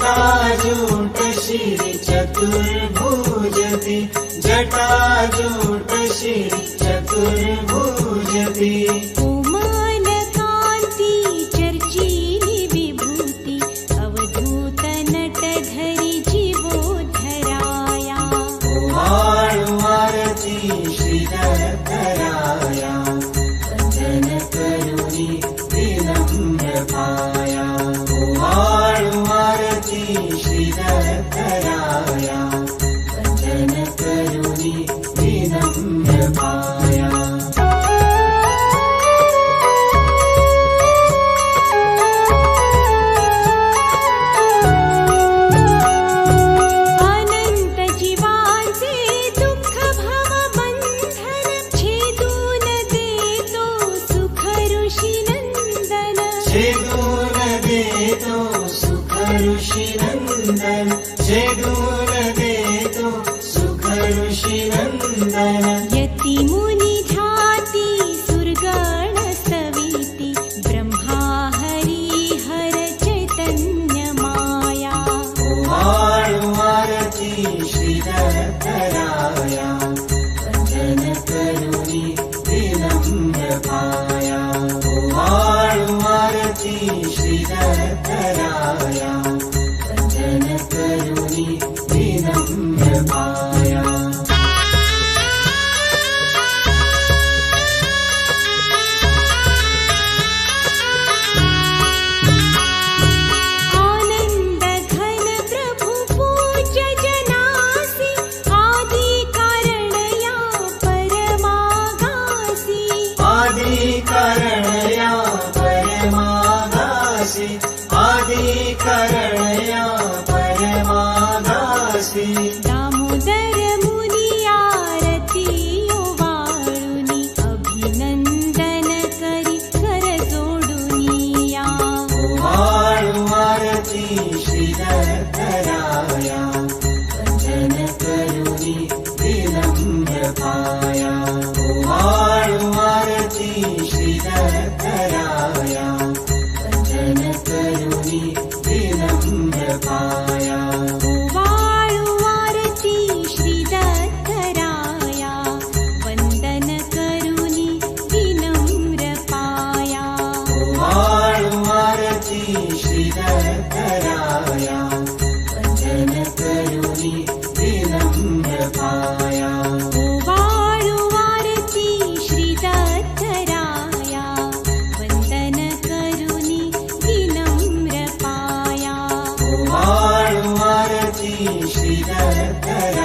जटाजूट शिर चतुर्भुजति जटाजूट शिर चतुर्भुजति उमानकान्ति चर्चिनि विभूति अवधूत नटधरि जीवोद्धराया उमाळुआरती श्रीधराया वन्दन करुणि विनम्रपाया उमाळुआरती श्रीधराया वन्दन करुणि विनम्रपाया अनंत जीवांचे दुःख भव बंधन छेदून देतो सुख ऋषी नंदन छेदून देतो सुख ऋषी नंदन छेदून देतो सुख ऋषी नंदन यति मुनि ध्याति सुरगण सविति ब्रह्मा हरि हर चैतन्य माया उमाळुआरती श्रीधराया वन्दन करुणि विनम्रपाया उमाळुआरती श्रीधराया वन्दन करुणि विनम्रपाया आनंद घन प्रभु पूज्य जनासि आदि कारणया परमागासि आदि कारणया परमागासि आदि कारणया परमागासि दामोदर मुनि आरतीयो वाळुनि अभिनंदन करी कर जोडुनिया उमाळुआरती श्रीधराया वन्दन करुणि विनम्रपाया उमाळुआरती श्रीधराया वन्दन करुणि विनम्रपाया वाळुवारती श्रीदत्तराया वन्दन करुणि विनम्रपाया उमाळुआरती श्रीधराया वन्दन करुणि विनम्रपाया वाळुवारती श्रीदत्तराया वन्दन करुणि विनम्रपाया उमाळुआरती श्रीधराया